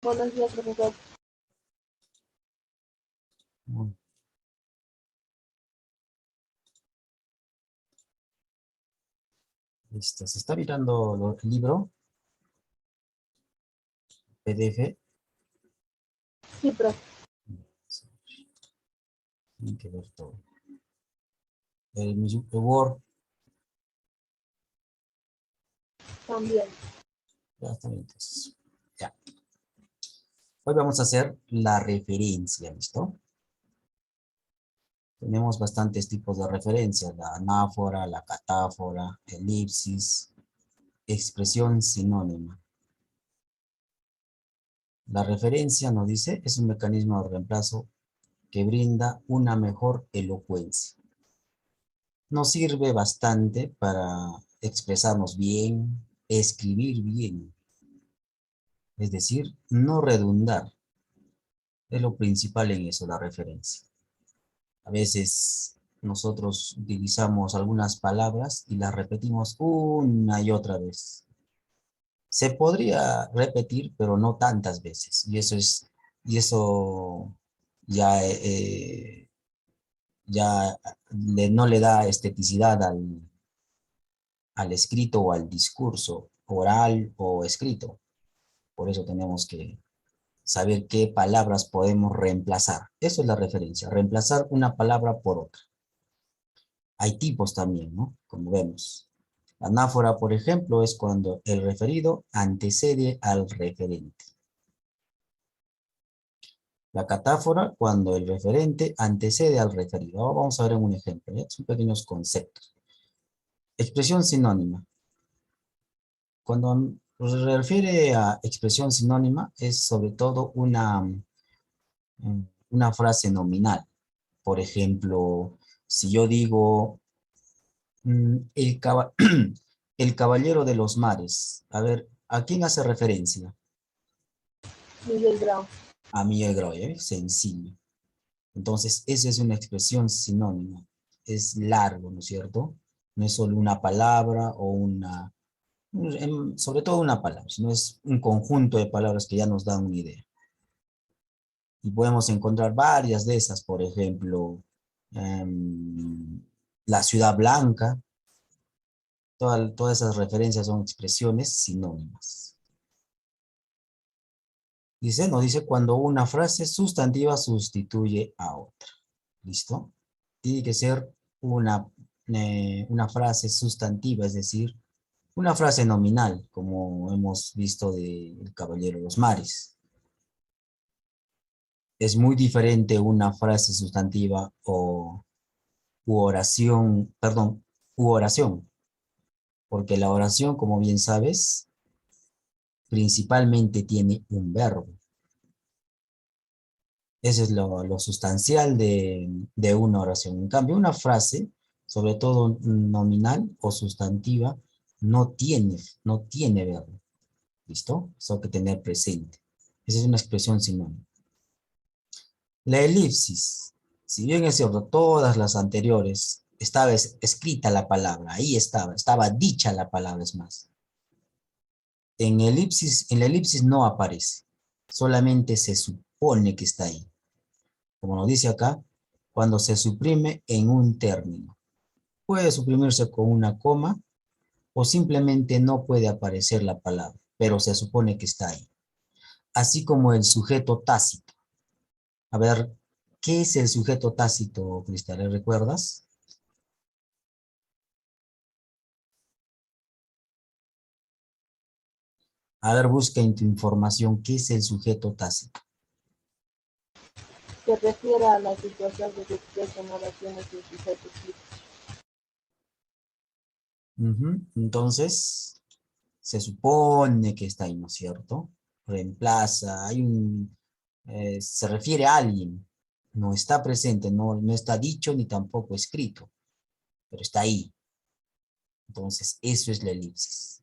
Buenos días, profesor. Listo, se está mirando el libro, PDF. Sí, profe. Tienen que ver todo. El Word, También. ya está bien, entonces. Ya. Hoy vamos a hacer la referencia, ¿listo? Tenemos bastantes tipos de referencia, la anáfora, la catáfora, elipsis, expresión sinónima. La referencia, nos dice, es un mecanismo de reemplazo que brinda una mejor elocuencia. Nos sirve bastante para expresarnos bien, escribir bien. Es decir, no redundar. Es lo principal en eso, la referencia. A veces nosotros utilizamos algunas palabras y las repetimos una y otra vez. Se podría repetir, pero no tantas veces. Y eso ya, no le da esteticidad al escrito o al discurso, oral o escrito. Por eso tenemos que saber qué palabras podemos reemplazar. Eso es la referencia, reemplazar una palabra por otra. Hay tipos también, ¿no? Como vemos. La anáfora, por ejemplo, es cuando el referido antecede al referente. La catáfora, cuando el referente antecede al referido. Ahora vamos a ver un ejemplo, ¿ya? Son pequeños conceptos. Expresión sinónima. Cuando se refiere a expresión sinónima, es sobre todo una frase nominal. Por ejemplo, si yo digo el caballero de los mares, a ver, ¿a quién hace referencia? Miguel Grau. A Miguel Grau, ¿eh? Sencillo. Entonces, esa es una expresión sinónima. Es largo, ¿no es cierto? No es solo una palabra o sobre todo una palabra, sino es un conjunto de palabras que ya nos dan una idea. Y podemos encontrar varias de esas, por ejemplo, la ciudad blanca. Todas esas referencias son expresiones sinónimas. Nos dice cuando una frase sustantiva sustituye a otra. ¿Listo? Tiene que ser una frase sustantiva, es decir, una frase nominal, como hemos visto de El Caballero de los Mares. Es muy diferente una frase sustantiva u oración, porque la oración, como bien sabes, principalmente tiene un verbo. Eso es lo sustancial de una oración. En cambio, una frase, sobre todo nominal o sustantiva, no tiene verbo. ¿Listo? Eso hay que tener presente. Esa es una expresión sinónima. La elipsis. Si bien es cierto, todas las anteriores estaba escrita la palabra, ahí estaba dicha la palabra, es más. En la elipsis no aparece, solamente se supone que está ahí. Como nos dice acá, cuando se suprime en un término. Puede suprimirse con una coma o simplemente no puede aparecer la palabra, pero se supone que está ahí. Así como el sujeto tácito. A ver, ¿qué es el sujeto tácito, Cristal? ¿Recuerdas? A ver, busca en tu información, ¿qué es el sujeto tácito? Se refiere a la situación que se expresa en oraciones y sujetos. Entonces, se supone que está ahí, ¿no es cierto? Reemplaza, se refiere a alguien, no está presente, no está dicho ni tampoco escrito, pero está ahí. Entonces, eso es la elipsis.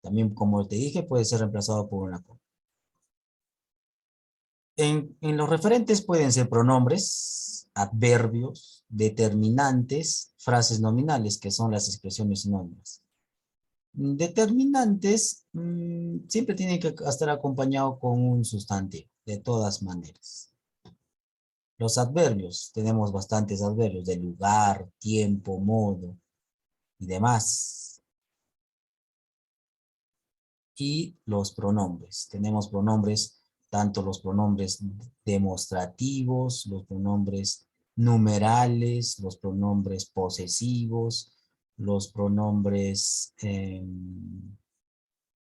También, como te dije, puede ser reemplazado por una coma. En los referentes pueden ser pronombres, adverbios, determinantes, frases nominales, que son las expresiones sinónimas. Determinantes siempre tienen que estar acompañados con un sustantivo, de todas maneras. Los adverbios, tenemos bastantes adverbios de lugar, tiempo, modo y demás. Y los pronombres, tenemos pronombres, tanto los pronombres demostrativos, los pronombres numerales, los pronombres posesivos, los pronombres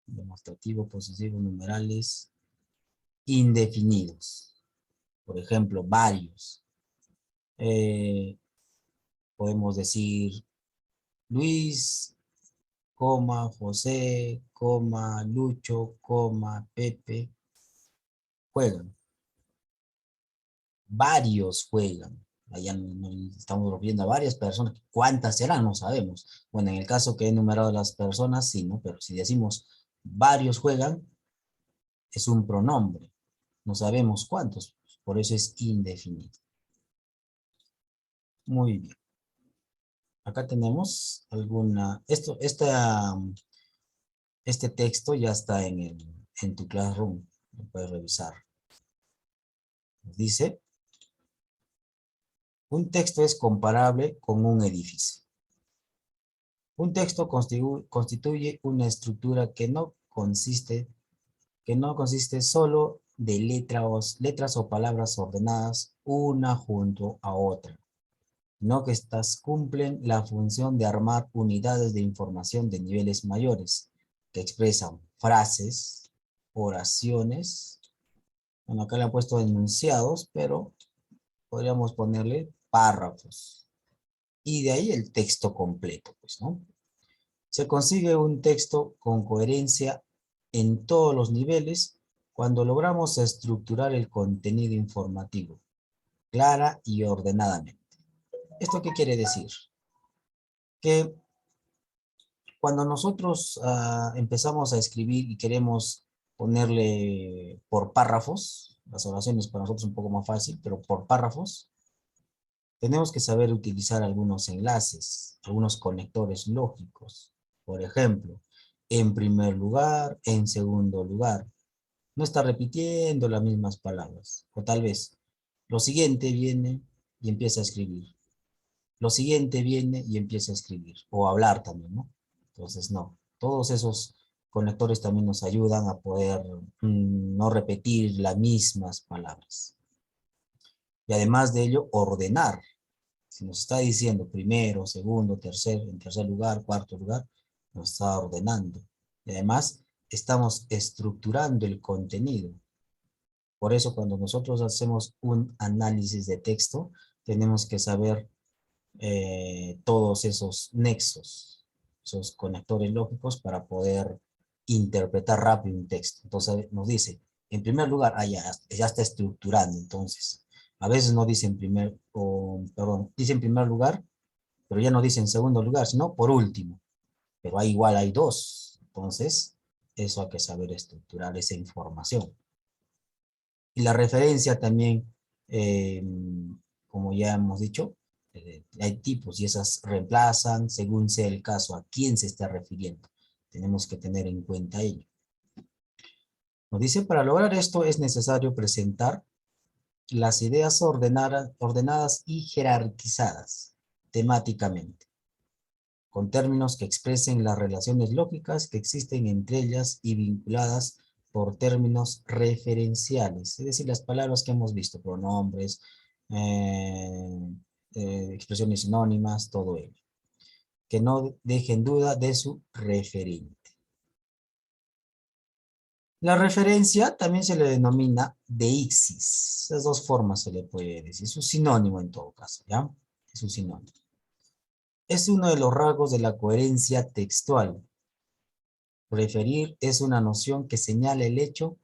demostrativos, posesivos, numerales, indefinidos. Por ejemplo, varios. Podemos decir Luis, coma, José, coma, Lucho, coma, Pepe, juegan. Varios juegan. Allá estamos viendo a varias personas. ¿Cuántas serán? No sabemos. Bueno, en el caso que he enumerado las personas, sí, ¿no? Pero si decimos varios juegan, es un pronombre. No sabemos cuántos. Por eso es indefinido. Muy bien. Acá tenemos este texto ya está en tu Classroom. Lo puedes revisar. Dice, un texto es comparable con un edificio. Un texto constituye una estructura que no consiste solo de letras o palabras ordenadas una junto a otra, sino que estas cumplen la función de armar unidades de información de niveles mayores, que expresan frases, oraciones, bueno, acá le han puesto enunciados, pero podríamos ponerle párrafos, y de ahí el texto completo, pues, ¿no? Se consigue un texto con coherencia en todos los niveles cuando logramos estructurar el contenido informativo, clara y ordenadamente. ¿Esto qué quiere decir? Que cuando nosotros empezamos a escribir y queremos ponerle por párrafos, las oraciones para nosotros es un poco más fácil, pero por párrafos, tenemos que saber utilizar algunos enlaces, algunos conectores lógicos. Por ejemplo, en primer lugar, en segundo lugar. No está repitiendo las mismas palabras. O tal vez, lo siguiente viene y empieza a escribir. Lo siguiente viene y empieza a escribir. O a hablar también, ¿no? Entonces, no. Todos esos conectores también nos ayudan a poder no repetir las mismas palabras. Y además de ello, ordenar. Si nos está diciendo primero, segundo, en tercer lugar, cuarto lugar, nos está ordenando. Y además, estamos estructurando el contenido. Por eso, cuando nosotros hacemos un análisis de texto, tenemos que saber todos esos nexos, esos conectores lógicos para poder interpretar rápido un texto. Entonces, nos dice, en primer lugar, ya está estructurando, entonces. A veces no dice dice en primer lugar, pero ya no dice en segundo lugar, sino por último. Pero igual hay dos. Entonces, eso hay que saber estructurar esa información. Y la referencia también, como ya hemos dicho, hay tipos y esas reemplazan según sea el caso a quién se está refiriendo. Tenemos que tener en cuenta ello. Nos dice, para lograr esto es necesario presentar las ideas ordenadas y jerarquizadas temáticamente, con términos que expresen las relaciones lógicas que existen entre ellas y vinculadas por términos referenciales, es decir, las palabras que hemos visto, pronombres, expresiones sinónimas, todo ello, que no dejen duda de su referente. La referencia también se le denomina deixis. Esas dos formas se le puede decir. Es un sinónimo en todo caso, ¿ya? Es un sinónimo. Es uno de los rasgos de la coherencia textual. Referir es una noción que señala el hecho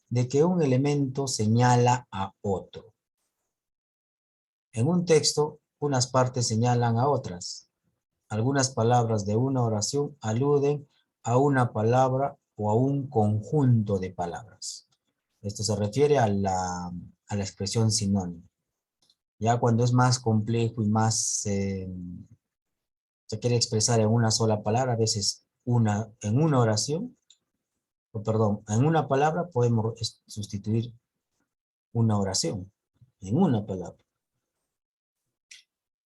de que un elemento señala a otro. En un texto, unas partes señalan a otras. Algunas palabras de una oración aluden a una palabra o a un conjunto de palabras. Esto se refiere a la expresión sinónimo. Ya cuando es más complejo y más se quiere expresar en una sola palabra, a veces en una oración, o perdón, en una palabra podemos sustituir una oración, en una palabra.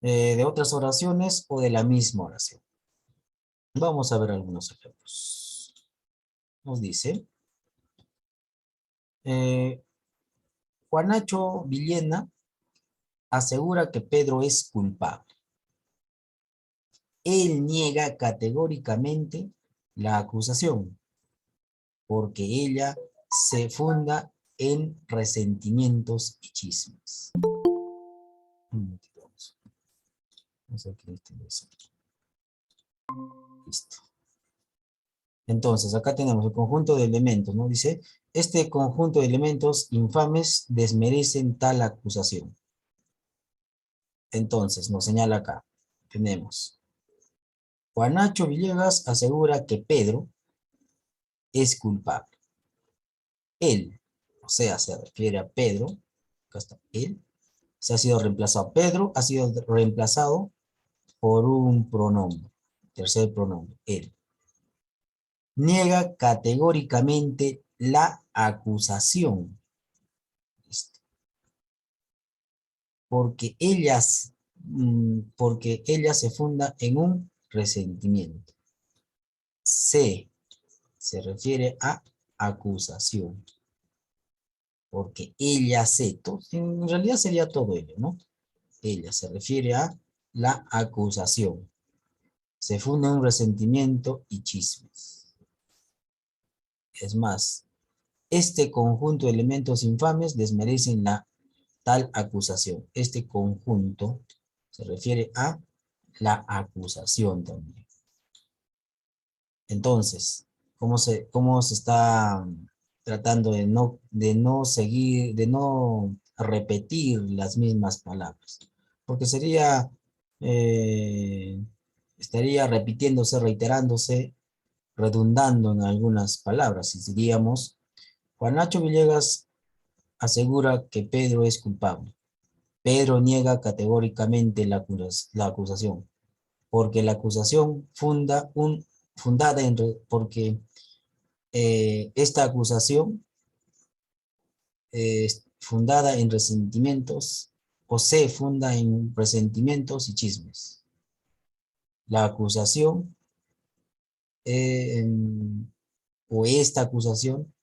De otras oraciones o de la misma oración. Vamos a ver algunos ejemplos. Nos dice, Juanacho Villena asegura que Pedro es culpable. Él niega categóricamente la acusación, porque ella se funda en resentimientos y chismes. Vamos a ver qué es esto. Listo. Entonces, acá tenemos el conjunto de elementos, ¿no? Dice, este conjunto de elementos infames desmerecen tal acusación. Entonces, nos señala acá. Tenemos, Juanacho Villegas asegura que Pedro es culpable. Él, o sea, se refiere a Pedro, acá está, él, se ha sido reemplazado. Pedro ha sido reemplazado por un pronombre, tercer pronombre, él. Niega categóricamente la acusación. Porque ella se funda en un resentimiento. Se refiere a acusación. Porque ella en realidad sería todo ello, ¿no? Ella se refiere a la acusación. Se funda en un resentimiento y chismes. Es más, este conjunto de elementos infames desmerecen la tal acusación. Este conjunto se refiere a la acusación también. Entonces, ¿cómo se está tratando de no seguir, de no repetir las mismas palabras? Porque estaría repitiéndose, reiterándose, redundando en algunas palabras. Y diríamos, Juan Nacho Villegas asegura que Pedro es culpable. Pedro niega categóricamente la acusación, porque la acusación porque esta acusación es fundada en resentimientos o se funda en resentimientos y chismes. La acusación o esta acusación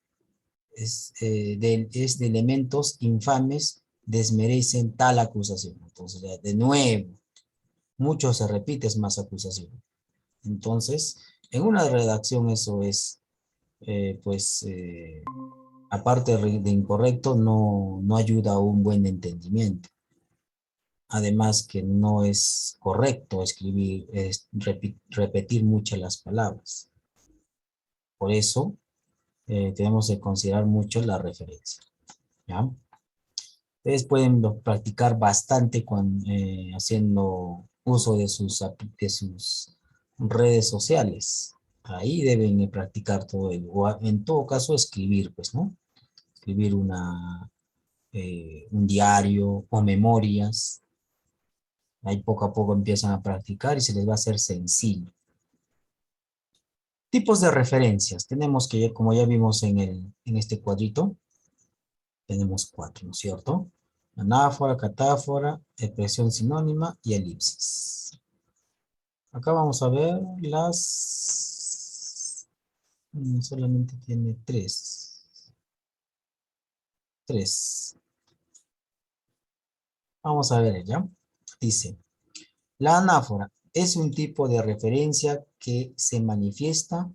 es de elementos infames, desmerecen tal acusación. Entonces, de nuevo, mucho se repite, es más acusación. Entonces, en una redacción eso es, aparte de incorrecto, no ayuda a un buen entendimiento. Además que no es correcto repetir muchas las palabras. Por eso, tenemos que considerar mucho la referencia. ¿Ya? Ustedes pueden practicar bastante haciendo uso de sus redes sociales. Ahí deben practicar todo ello. O en todo caso, escribir, pues, ¿no? Escribir un diario o memorias. Ahí poco a poco empiezan a practicar y se les va a hacer sencillo. Tipos de referencias. Tenemos que, como ya vimos en este cuadrito, tenemos 4, ¿no es cierto? Anáfora, catáfora, expresión sinónima y elipsis. Acá vamos a ver solamente tiene 3. Vamos a ver ella. Dice, la anáfora es un tipo de referencia que se manifiesta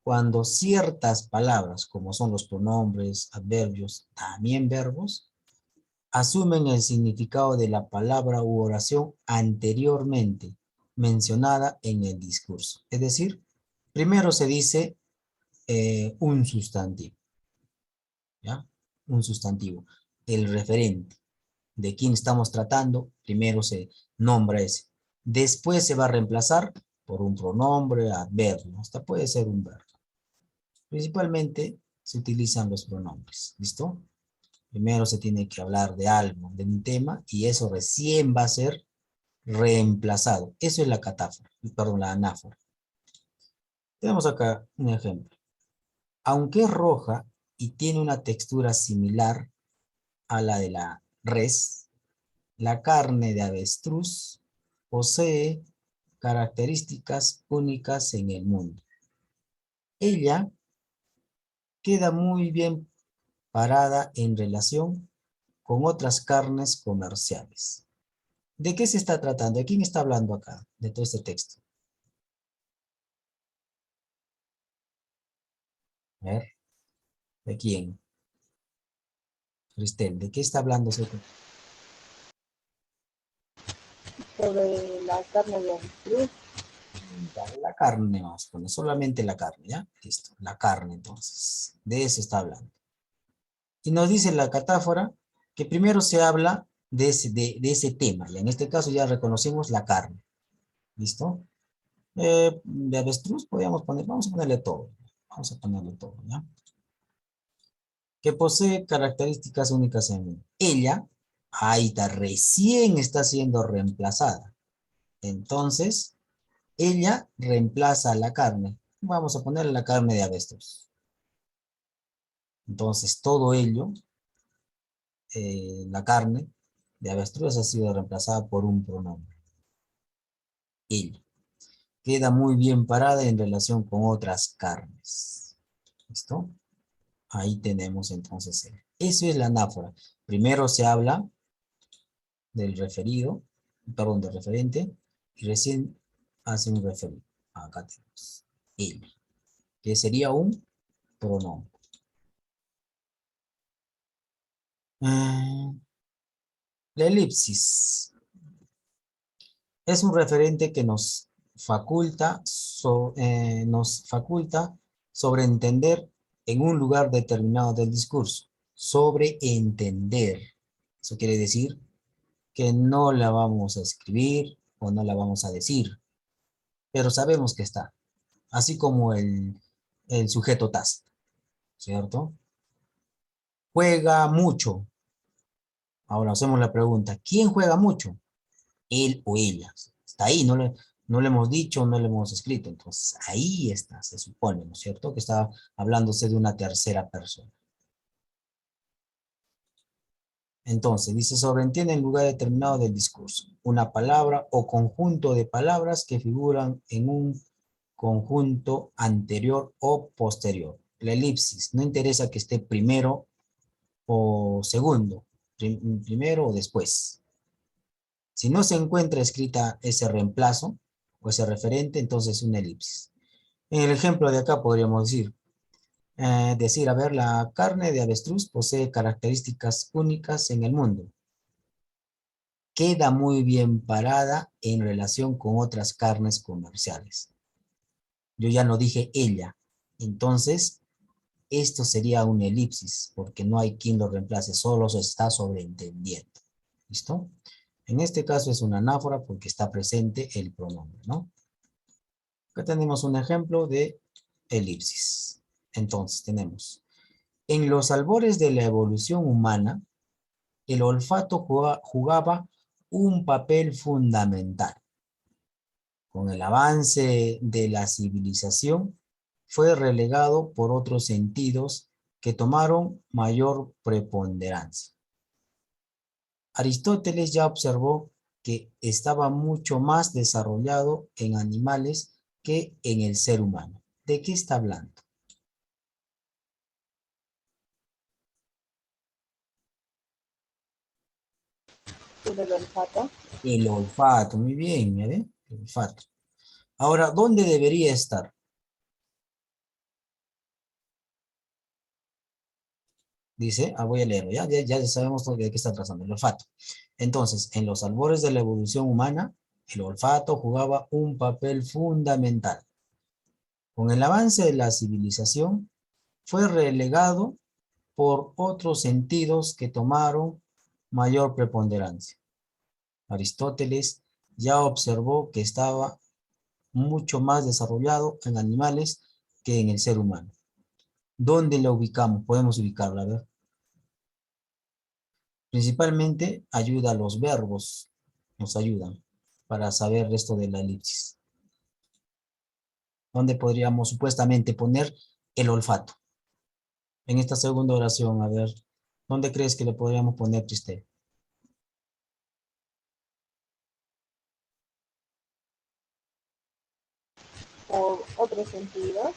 cuando ciertas palabras, como son los pronombres, adverbios, también verbos, asumen el significado de la palabra u oración anteriormente mencionada en el discurso. Es decir, primero se dice un sustantivo, ¿ya? Un sustantivo. El referente de quién estamos tratando, primero se nombra ese. Después se va a reemplazar por un pronombre, adverbio, hasta puede ser un verbo. Principalmente se utilizan los pronombres, ¿listo? Primero se tiene que hablar de algo, de un tema, y eso recién va a ser reemplazado. Eso es la catáfora, perdón, la anáfora. Tenemos acá un ejemplo. Aunque es roja y tiene una textura similar a la de la res, la carne de avestruz posee características únicas en el mundo. Ella queda muy bien parada en relación con otras carnes comerciales. ¿De qué se está tratando? ¿De quién está hablando acá? De todo este texto. A ver, ¿de quién? Cristel, ¿de qué está hablando ese texto? sobre la carne de avestruz. La carne, vamos a poner solamente la carne, ¿ya? Listo, la carne entonces. De eso está hablando. Y nos dice la catáfora que primero se habla de ese tema. Y en este caso ya reconocimos la carne. ¿Listo? De avestruz podríamos poner, vamos a ponerle todo. Vamos a ponerle todo, ¿ya? Que posee características únicas en él. Ella, ahí está, recién está siendo reemplazada. Entonces, ella reemplaza la carne. Vamos a ponerle la carne de avestruz. Entonces, todo ello, la carne de avestruz ha sido reemplazada por un pronombre. Ella. Queda muy bien parada en relación con otras carnes. ¿Listo? Ahí tenemos entonces él. Eso es la anáfora. Primero se habla del referido, perdón, del referente, y recién hace un referido. Acá tenemos él, que sería un pronombre. La elipsis es un referente que nos faculta sobreentender en un lugar determinado del discurso. Sobreentender. Eso quiere decir que no la vamos a escribir o no la vamos a decir, pero sabemos que está. Así como el sujeto tácito, ¿cierto? Juega mucho. Ahora hacemos la pregunta, ¿quién juega mucho? Él o ella. Está ahí, no le hemos dicho, no le hemos escrito. Entonces, ahí está, se supone, ¿no es cierto? Que está hablándose de una tercera persona. Entonces, dice, sobreentiende en lugar determinado del discurso. Una palabra o conjunto de palabras que figuran en un conjunto anterior o posterior. La elipsis, no interesa que esté primero o segundo, primero o después. Si no se encuentra escrita ese reemplazo o ese referente, entonces es una elipsis. En el ejemplo de acá podríamos decir, a ver, la carne de avestruz posee características únicas en el mundo. Queda muy bien parada en relación con otras carnes comerciales. Yo ya no dije ella. Entonces, esto sería una elipsis, porque no hay quien lo reemplace, solo se está sobreentendiendo. ¿Listo? En este caso es una anáfora porque está presente el pronombre, ¿no? Acá tenemos un ejemplo de elipsis. Entonces tenemos, en los albores de la evolución humana, el olfato jugaba un papel fundamental. Con el avance de la civilización, fue relegado por otros sentidos que tomaron mayor preponderancia. Aristóteles ya observó que estaba mucho más desarrollado en animales que en el ser humano. ¿De qué está hablando? Sobre el olfato. El olfato, muy bien, ¿eh? El olfato. Ahora, ¿dónde debería estar? Dice, voy a leerlo, ya sabemos de qué está tratando, el olfato. Entonces, en los albores de la evolución humana, el olfato jugaba un papel fundamental. Con el avance de la civilización, fue relegado por otros sentidos que tomaron mayor preponderancia. Aristóteles ya observó que estaba mucho más desarrollado en animales que en el ser humano. ¿Dónde la ubicamos? Podemos ubicarla, a ver. Principalmente ayuda a los verbos, nos ayudan para saber esto de la elipsis. ¿Dónde podríamos supuestamente poner el olfato? En esta segunda oración, a ver, ¿dónde crees que le podríamos poner, Triste? Por otros sentidos.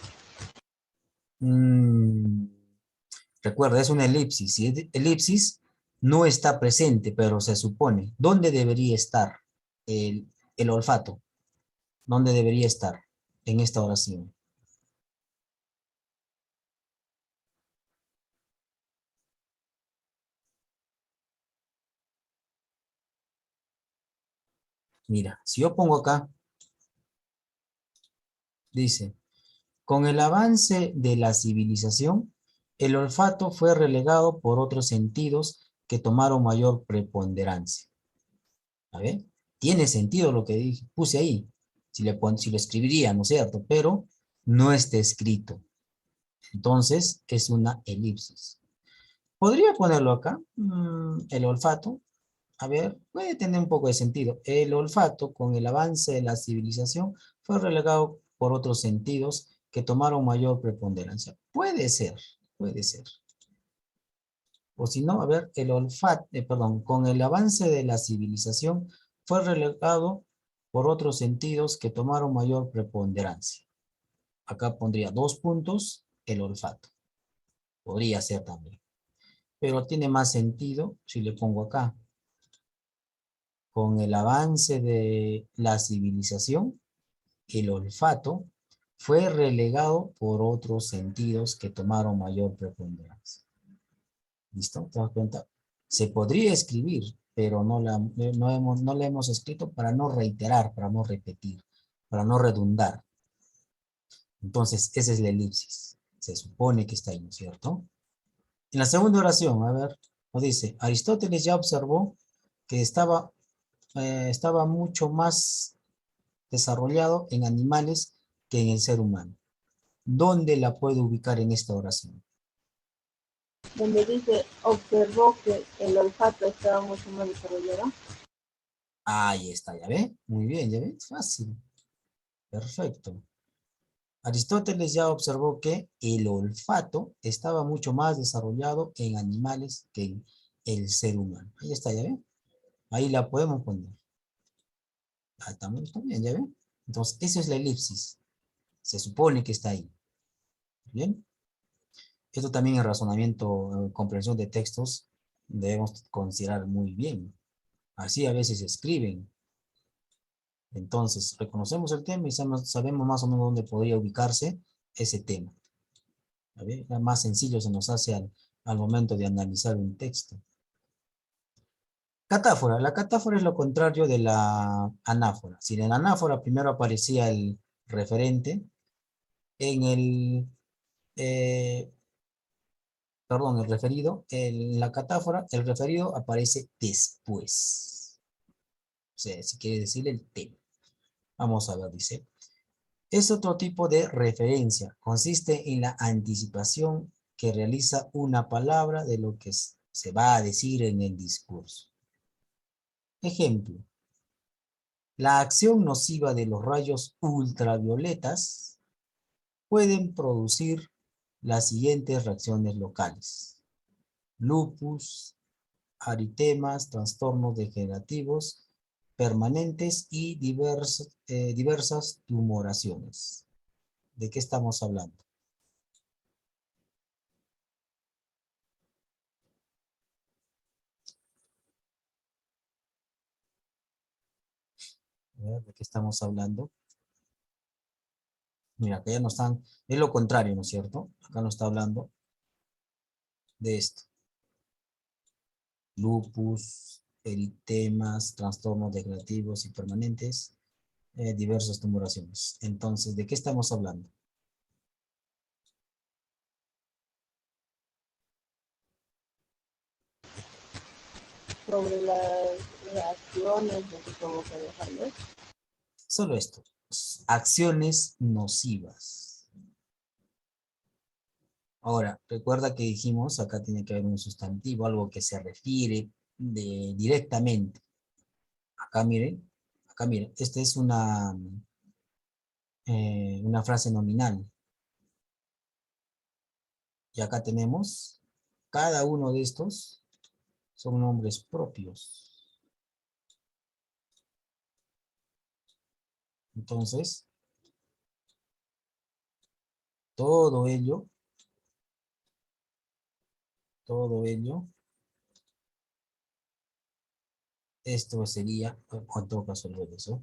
Mm, recuerda, es una elipsis. Si es elipsis, no está presente, pero se supone. ¿Dónde debería estar el olfato? ¿Dónde debería estar en esta oración? Mira, si yo pongo acá, dice, con el avance de la civilización, el olfato fue relegado por otros sentidos que tomaron mayor preponderancia. A ver, tiene sentido lo que puse ahí. Si lo escribiría, ¿no es cierto? Pero no está escrito. Entonces, es una elipsis. ¿Podría ponerlo acá? El olfato. A ver, puede tener un poco de sentido. El olfato, con el avance de la civilización, fue relegado por otros sentidos que tomaron mayor preponderancia. Puede ser, puede ser. O si no, a ver, el olfato, perdón, con el avance de la civilización, fue relegado por otros sentidos que tomaron mayor preponderancia. Acá pondría 2 puntos, el olfato. Podría ser también. Pero tiene más sentido si le pongo acá. Con el avance de la civilización, el olfato fue relegado por otros sentidos que tomaron mayor preponderancia. ¿Listo? ¿Te das cuenta? Se podría escribir, pero no la hemos escrito para no reiterar, para no repetir, para no redundar. Entonces, esa es la elipsis. Se supone que está ahí, ¿no es cierto? En la segunda oración, a ver, nos dice, Aristóteles ya observó que estaba mucho más desarrollado en animales que en el ser humano. ¿Dónde la puedo ubicar en esta oración? Donde dice, observó que el olfato estaba mucho más desarrollado. Ahí está, ¿ya ve? Muy bien, ¿ya ve? Fácil. Perfecto. Aristóteles ya observó que el olfato estaba mucho más desarrollado en animales que en el ser humano. Ahí está, ¿ya ve? Ahí la podemos poner. Ah, está bien, ¿ya ve? Entonces, esa es la elipsis. Se supone que está ahí. ¿Bien? Esto también en razonamiento, comprensión de textos, debemos considerar muy bien. Así a veces escriben. Entonces, reconocemos el tema y sabemos más o menos dónde podría ubicarse ese tema. ¿A ver? Más sencillo se nos hace al momento de analizar un texto. Catáfora. La catáfora es lo contrario de la anáfora. Si en la anáfora primero aparecía el referente, en eh, el referido, en la catáfora, el referido aparece después. O sea, si quiere decir el tema. Vamos a ver, dice. Es otro tipo de referencia. Consiste en la anticipación que realiza una palabra de lo que se va a decir en el discurso. Ejemplo. La acción nociva de los rayos ultravioletas pueden producir las siguientes reacciones locales. Lupus, aritemas, trastornos degenerativos permanentes y diversas tumoraciones. ¿De qué estamos hablando? ¿De qué estamos hablando? Mira, acá ya no están, es lo contrario, ¿no es cierto? Acá no está hablando de esto. Lupus, eritemas, trastornos degenerativos y permanentes, diversas tumoraciones. Entonces, ¿de qué estamos hablando? Sobre las reacciones de que provoca dejarlos. Solo esto. Acciones nocivas. Ahora, recuerda que dijimos, acá tiene que haber un sustantivo, algo que se refiere directamente. Acá miren, esta es una frase nominal. Y acá tenemos, cada uno de estos son nombres propios. Entonces, todo ello, esto sería, o en todo caso el regreso.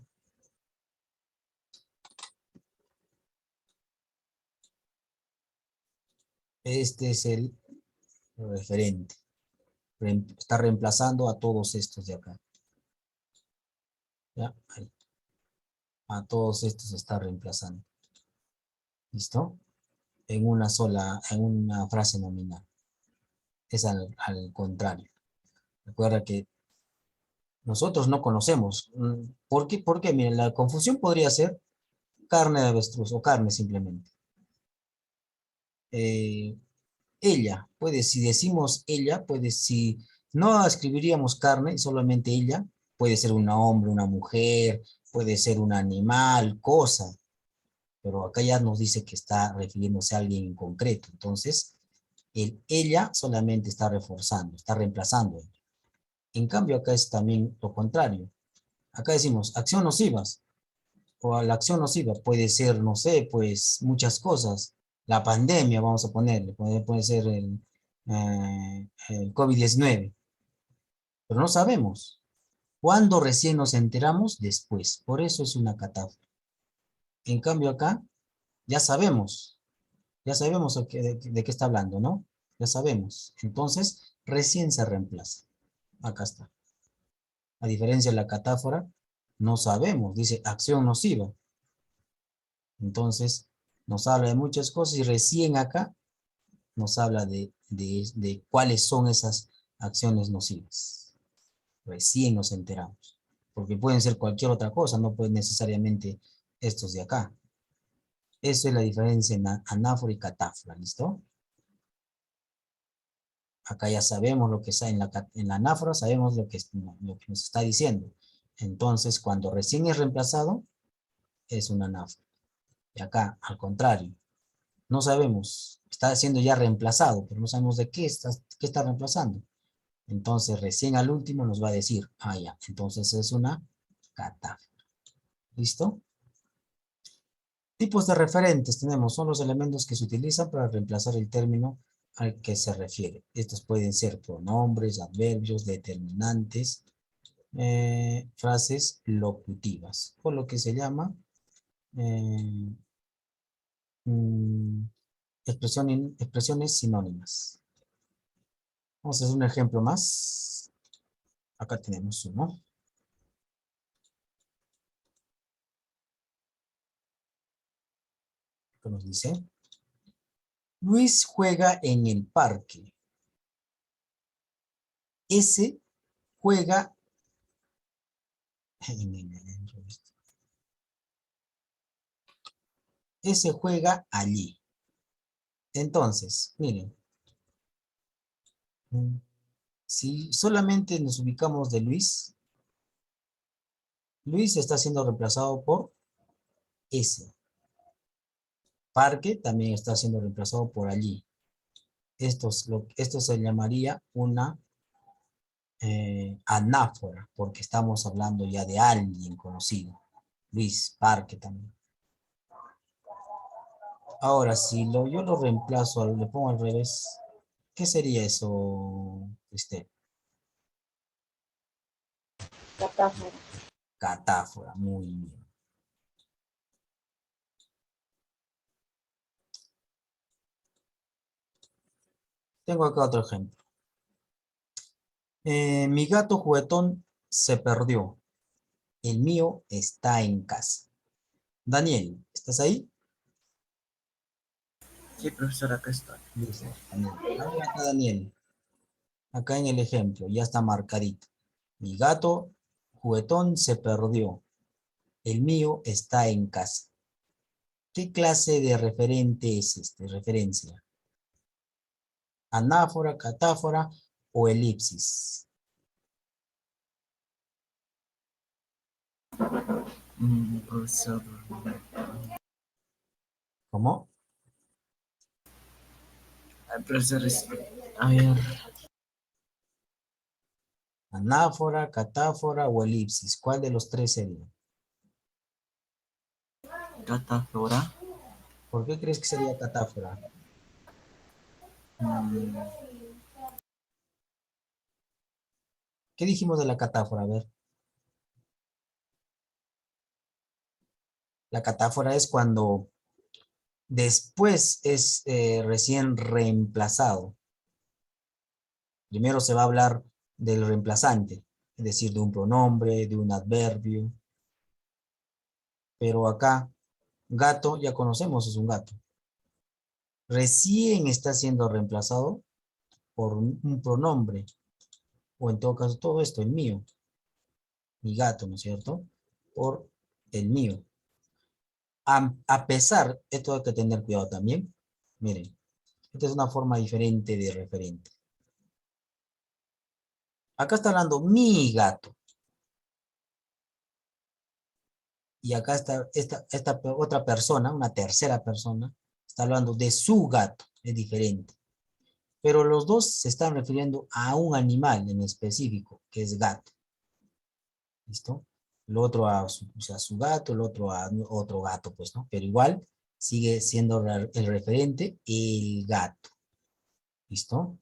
Este es el referente. Está reemplazando a todos estos de acá. ¿Ya? Ahí. A todos estos está reemplazando. ¿Listo? En una frase nominal. Es al contrario. Recuerda que nosotros no conocemos. ¿Por qué? Porque, miren, la confusión podría ser carne de avestruz o carne simplemente. Ella, puede, si decimos ella, puede, si no escribiríamos carne, solamente ella, puede ser un hombre, una mujer, puede ser un animal, cosa, pero acá ya nos dice que está refiriéndose a alguien en concreto. Entonces, el ella solamente está reforzando, está reemplazando. En cambio, acá es también lo contrario. Acá decimos acción nocivas, o a la acción nociva puede ser, no sé, pues muchas cosas. La pandemia, vamos a ponerle, puede ser el COVID-19, pero no sabemos. ¿Cuándo recién nos enteramos? Después. Por eso es una catástrofe. En cambio acá, ya sabemos, de qué está hablando, ¿no? Ya sabemos. Entonces, recién se reemplaza. Acá está. A diferencia de la catáfora, no sabemos, dice acción nociva. Entonces, nos habla de muchas cosas y recién acá nos habla de cuáles son esas acciones nocivas. Recién nos enteramos. Porque pueden ser cualquier otra cosa, no pueden necesariamente estos de acá. Eso es la diferencia en anáfora y catáfora, ¿listo? Acá ya sabemos lo que está en la anáfora, sabemos lo que nos está diciendo. Entonces, cuando recién es reemplazado, es una anáfora. Y acá, al contrario, no sabemos, está siendo ya reemplazado, pero no sabemos de qué está reemplazando. Entonces, recién al último nos va a decir, ah, ya, entonces es una catáfora. ¿Listo? Tipos de referentes tenemos, son los elementos que se utilizan para reemplazar el término al que se refiere. Estos pueden ser pronombres, adverbios, determinantes, frases locutivas, o lo que se llama eh, mm, expresiones sinónimas. Vamos a hacer un ejemplo más. Acá tenemos uno. Que nos dice, Luis juega en el parque. Ese juega ese juega allí. Entonces, miren, si solamente nos ubicamos de Luis, Luis está siendo reemplazado por ese. Parque también está siendo reemplazado por allí. Esto se llamaría una anáfora, porque estamos hablando ya de alguien conocido. Luis, Parque también. Ahora, si yo lo reemplazo, le pongo al revés, ¿qué sería eso, Catáfora. Catáfora, muy bien. Tengo acá otro ejemplo. Mi gato juguetón se perdió. El mío está en casa. Daniel, ¿estás ahí? Sí, profesor, acá estoy. Listo, Daniel. Ahora acá, Daniel. Acá en el ejemplo, ya está marcadito. Mi gato juguetón se perdió. El mío está en casa. ¿Qué clase de referente es este? Referencia. Anáfora, catáfora o elipsis. Profesor, ¿Cómo? Ay, profesor, a ver, Anáfora, catáfora o elipsis. ¿Cuál de los tres sería? catáfora. ¿Por qué crees que sería catáfora? Mm, ¿Qué dijimos de la catáfora? A ver. La catáfora es cuando después es recién reemplazado. Primero se va a hablar del reemplazante, es decir, de un pronombre, de un adverbio. Pero acá, gato, ya conocemos, es un gato. Recién está siendo reemplazado por un pronombre, o en todo caso, todo esto, el mío, mi gato, ¿no es cierto? Por el mío. A pesar, esto hay que tener cuidado también. Miren, esta es una forma diferente de referente. Acá está hablando mi gato. Y acá está esta otra persona, una tercera persona, está hablando de su gato. Es diferente. Pero los dos se están refiriendo a un animal en específico, que es gato. ¿Listo? El otro a su gato, el otro a otro gato, pues, ¿no? Pero igual sigue siendo el referente el gato. ¿Listo?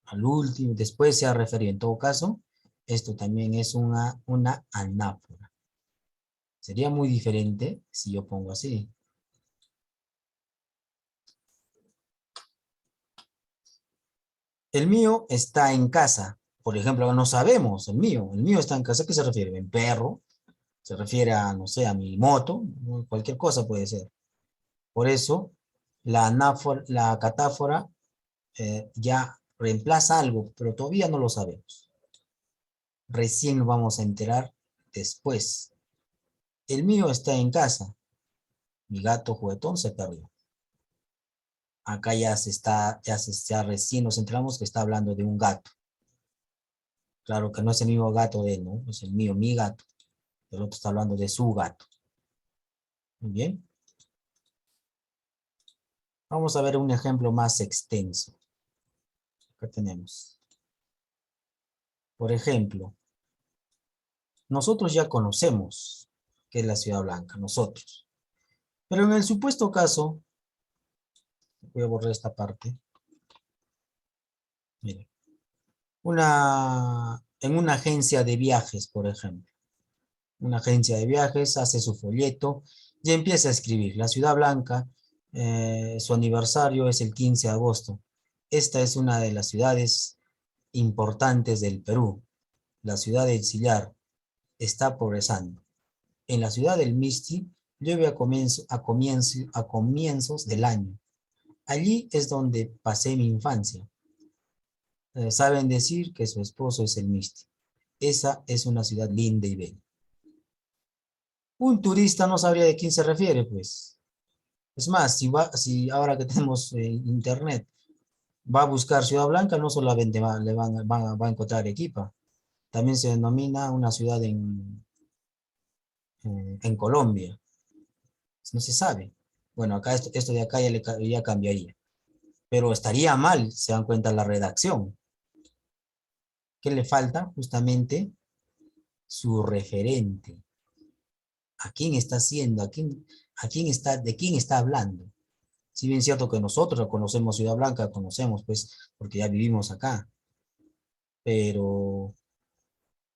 Al último, después se ha referido. En todo caso, esto también es una anáfora. Sería muy diferente si yo pongo así. El mío está en casa. Por ejemplo, no sabemos, el mío está en casa. ¿A qué se refiere? ¿En perro? Se refiere a, no sé, a mi moto, ¿no? Cualquier cosa puede ser. Por eso, la catáfora ya reemplaza algo, pero todavía no lo sabemos. Recién lo vamos a enterar después. El mío está en casa. Mi gato juguetón se perdió. Acá ya recién nos enteramos que está hablando de un gato. Claro que no es el mismo gato de él, ¿no? Es el mío, mi gato. El otro está hablando de su gato. Muy bien. Vamos a ver un ejemplo más extenso. Acá tenemos. Por ejemplo, nosotros ya conocemos qué es la Ciudad Blanca, nosotros. Pero en el supuesto caso, voy a borrar esta parte. Mire, en una agencia de viajes, por ejemplo. Una agencia de viajes hace su folleto y empieza a escribir. La Ciudad Blanca, su aniversario es el 15 de agosto. Esta es una de las ciudades importantes del Perú. La ciudad del Sillar está progresando. En la ciudad del Misti llueve a comienzos del año. Allí es donde pasé mi infancia. Saben decir que su esposo es el Misti. Esa es una ciudad linda y bella. Un turista no sabría de quién se refiere, pues. Es más, si ahora que tenemos internet, va a buscar Ciudad Blanca, no solamente va a encontrar Arequipa. También se denomina una ciudad en Colombia. No se sabe. Bueno, acá esto de acá ya cambiaría. Pero estaría mal, se dan cuenta, la redacción. ¿Qué le falta? Justamente su referente. ¿A quién está haciendo? ¿De quién está hablando? Si bien es cierto que nosotros conocemos Ciudad Blanca, conocemos pues porque ya vivimos acá, pero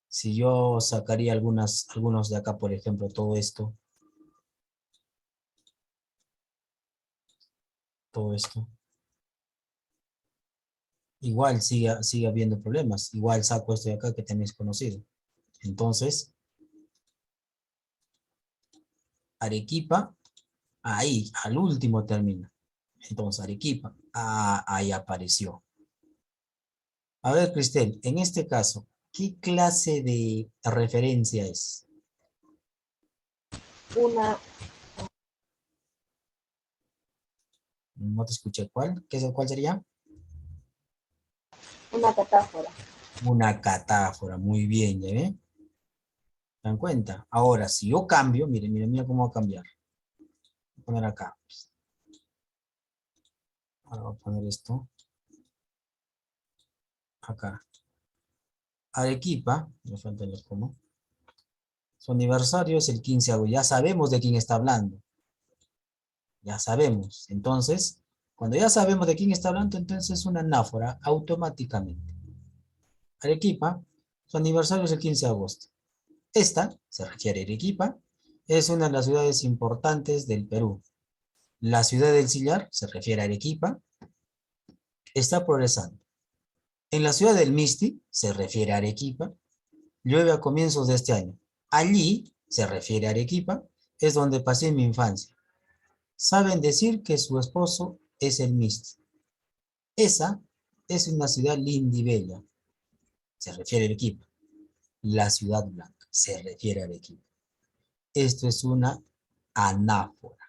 si yo sacaría algunos de acá, por ejemplo, todo esto, igual sigue habiendo problemas, igual saco esto de acá que tenéis conocido. Entonces, Arequipa, ahí, al último termina. Entonces, Arequipa, ahí apareció. A ver, Cristel, en este caso, ¿qué clase de referencia es? Una, No te escuché, ¿cuál? ¿Cuál sería? una catáfora. Una catáfora, muy bien, ¿ya ven? ¿Se dan cuenta? Ahora, si yo cambio, mire cómo va a cambiar. Voy a poner acá. Ahora voy a poner esto acá. Arequipa, me falta el cómo. Su aniversario es el 15 de agosto. Ya sabemos de quién está hablando. Ya sabemos. Entonces, cuando ya sabemos de quién está hablando, entonces es una anáfora automáticamente. Arequipa, su aniversario es el 15 de agosto. Esta, se refiere a Arequipa, es una de las ciudades importantes del Perú. La ciudad del Sillar, se refiere a Arequipa, está progresando. En la ciudad del Misti, se refiere a Arequipa, llueve a comienzos de este año. Allí, se refiere a Arequipa, es donde pasé mi infancia. Saben decir que su esposo es el Misti. Esa es una ciudad linda y bella, se refiere a Arequipa. La ciudad blanca, se refiere a Arequipa. Esto es una anáfora.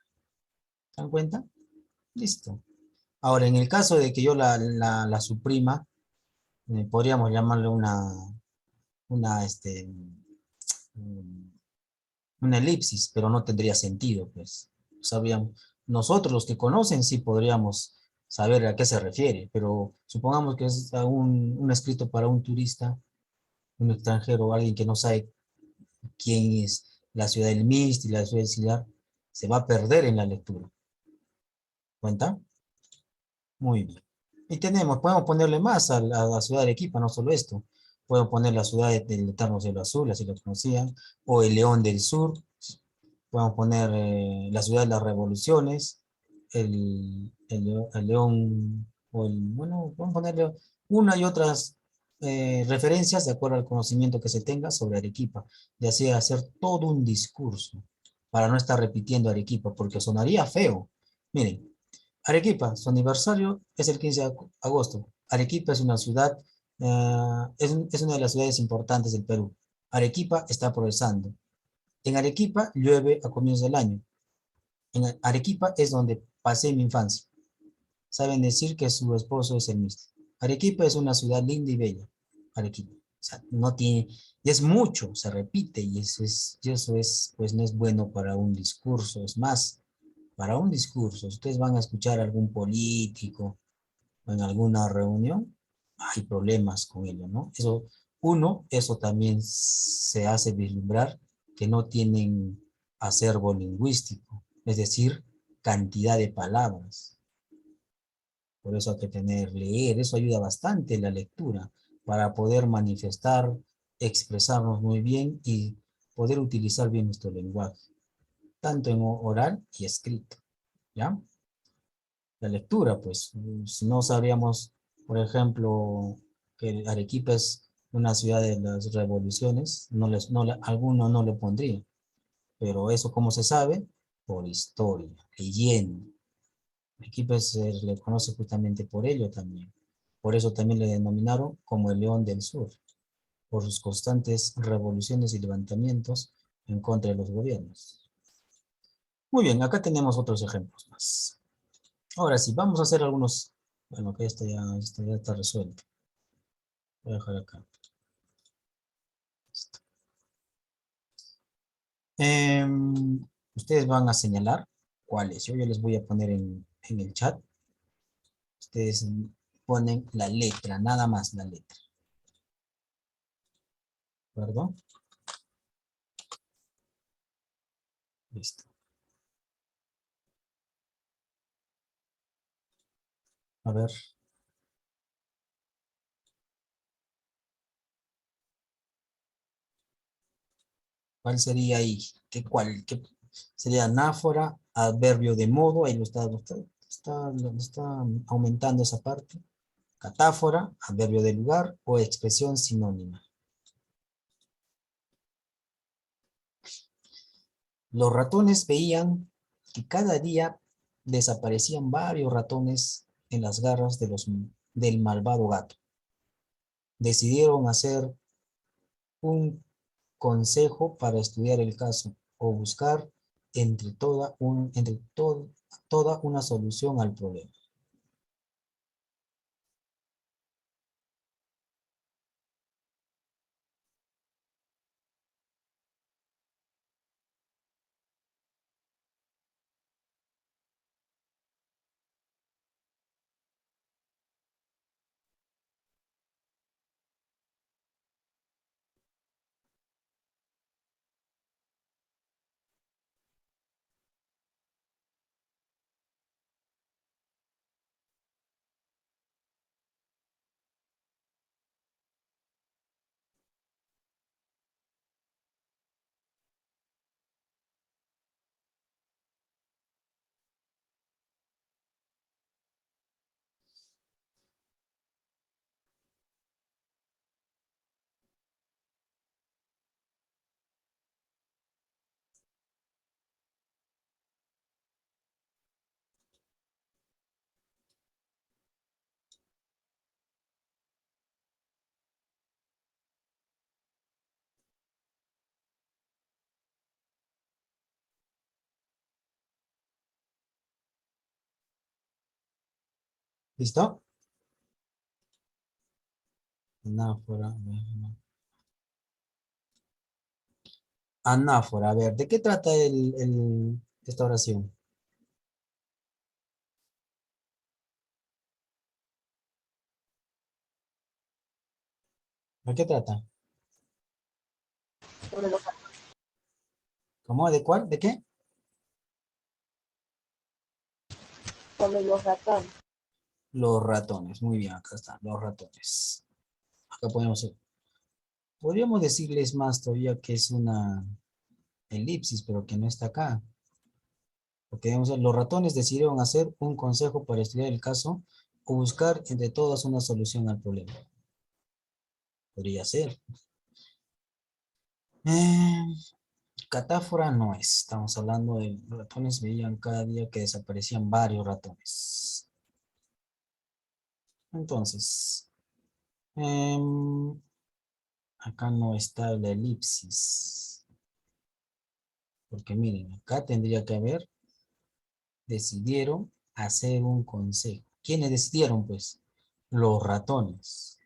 ¿Se dan cuenta? Listo. Ahora, en el caso de que yo la suprima, podríamos llamarle una, mm, una elipsis, pero no tendría sentido, pues. Sabríamos, nosotros los que conocen sí podríamos saber a qué se refiere, pero supongamos que es un escrito para un turista, un extranjero, alguien que no sabe quién es la ciudad del Mist y la ciudad del Sillar, se va a perder en la lectura. ¿Cuenta? Muy bien. Y podemos ponerle más a la ciudad de Arequipa, no solo esto. Puedo poner la ciudad del Eterno Cielo Azul, así lo conocían, o el León del Sur. Podemos poner la ciudad de las revoluciones, el León, bueno, podemos ponerle una y otras referencias de acuerdo al conocimiento que se tenga sobre Arequipa, y así hacer todo un discurso para no estar repitiendo Arequipa, porque sonaría feo. Miren, Arequipa, su aniversario es el 15 de agosto. Arequipa es una ciudad, es una de las ciudades importantes del Perú. Arequipa está progresando. En Arequipa llueve a comienzos del año. En Arequipa es donde pasé mi infancia. Saben decir que su esposo es el mismo. Arequipa es una ciudad linda y bella. Arequipa. O sea, no tiene, y es mucho, se repite, y eso es, pues no es bueno para un discurso. Es más, para un discurso, ustedes van a escuchar a algún político o en alguna reunión, hay problemas con ello, ¿no? Eso también se hace vislumbrar que no tienen acervo lingüístico, es decir, cantidad de palabras. Por eso hay que leer, eso ayuda bastante en la lectura, para poder manifestar, expresarnos muy bien y poder utilizar bien nuestro lenguaje, tanto en oral y escrito, ¿ya? La lectura, pues, si no sabríamos, por ejemplo, que Arequipa es una ciudad de las revoluciones, alguno no le pondría, pero eso, ¿cómo se sabe? Por historia, leyendo. Arequipa se le conoce justamente por ello también. Por eso también le denominaron como el León del Sur, por sus constantes revoluciones y levantamientos en contra de los gobiernos. Muy bien, acá tenemos otros ejemplos más. Ahora sí, vamos a hacer algunos. Bueno, que esto ya está resuelto. Voy a dejar acá. Ustedes van a señalar cuáles. Yo les voy a poner en el chat. Ustedes ponen la letra, nada más la letra. ¿De acuerdo? Listo. A ver. ¿Cuál sería ahí? ¿Qué sería anáfora, adverbio de modo? Ahí lo está aumentando esa parte. Catáfora, adverbio de lugar o expresión sinónima. Los ratones veían que cada día desaparecían varios ratones en las garras del malvado gato. Decidieron hacer un consejo para estudiar el caso o buscar toda una solución al problema. ¿Listo? Anáfora. Anáfora. A ver, ¿de qué trata esta oración? ¿De qué trata? sobre los, ¿Cómo? ¿De cuál? ¿De qué? sobre los ratones. Los ratones. Muy bien, acá están, los ratones. Acá podríamos decirles más todavía que es una elipsis, pero que no está acá. Porque digamos, los ratones decidieron hacer un consejo para estudiar el caso o buscar entre todas una solución al problema. Podría ser. Eh, Catáfora no es. Estamos hablando de ratones, veían cada día que desaparecían varios ratones. Entonces, em, acá no está la elipsis. Porque miren, acá tendría que haber, decidieron hacer un consejo. ¿Quiénes decidieron? Pues los ratones.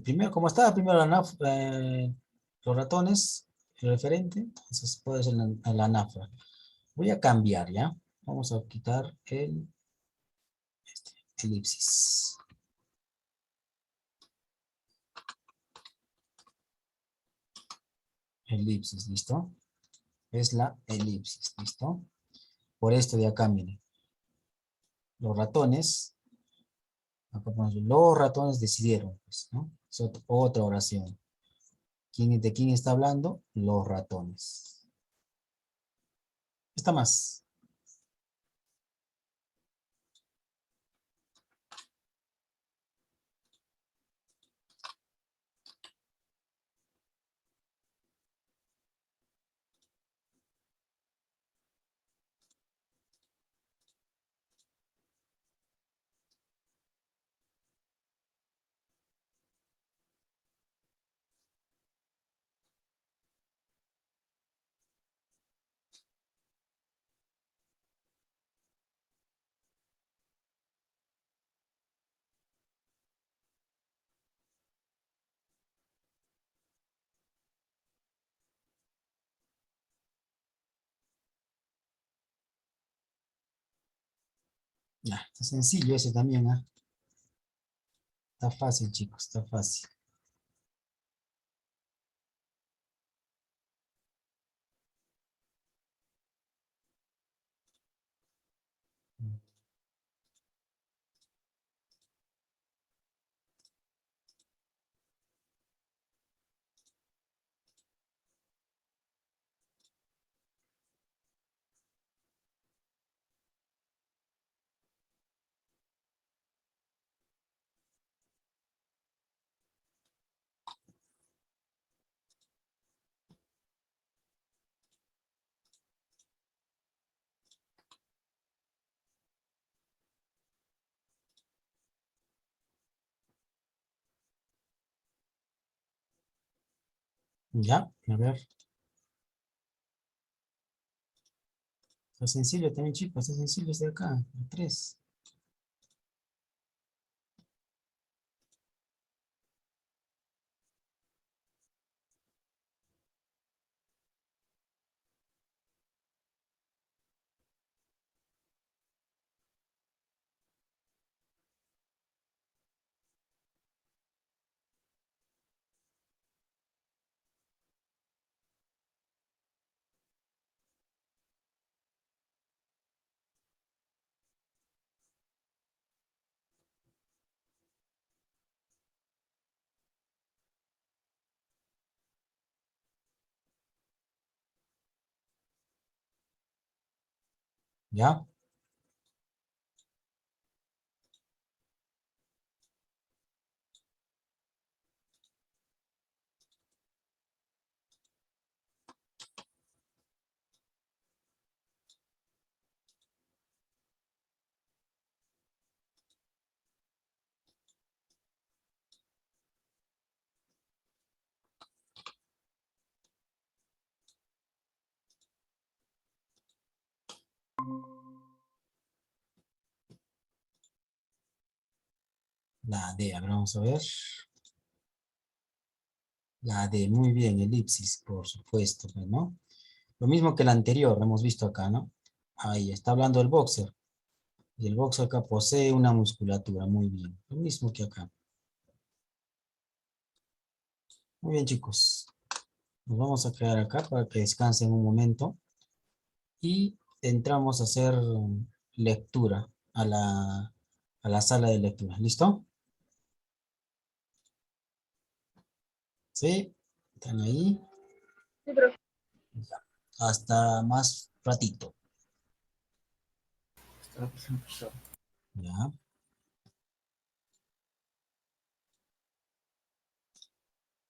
Primero, como estaba primero los ratones, el referente, entonces puede ser la anafra. Voy a cambiar, ¿ya? Vamos a quitar el elipsis. Elipsis, ¿listo? Es la elipsis, ¿listo? Por esto de acá, miren. Los ratones, acá ponemos, los ratones decidieron, pues, ¿no? Es otra oración. ¿De quién está hablando? Los ratones. Está más. Ya, está sencillo ese también, ¿ah? Está fácil, chicos, está fácil. Ya, a ver. Está sencillo también, chicos, está sencillo este de acá, el 3. Ya, La D, a ver, vamos a ver. La D, muy bien, elipsis, por supuesto, pues, ¿no? Lo mismo que la anterior, hemos visto acá, ¿no? Ahí está hablando el boxer. Y el boxer acá posee una musculatura, muy bien. Lo mismo que acá. Muy bien, chicos. Nos vamos a quedar acá para que descansen un momento. Y entramos a hacer lectura a la sala de lectura. ¿Listo? ¿Sí? ¿Están ahí? Sí, profe. Ya. Hasta más ratito. Está, profesor. ¿Ya?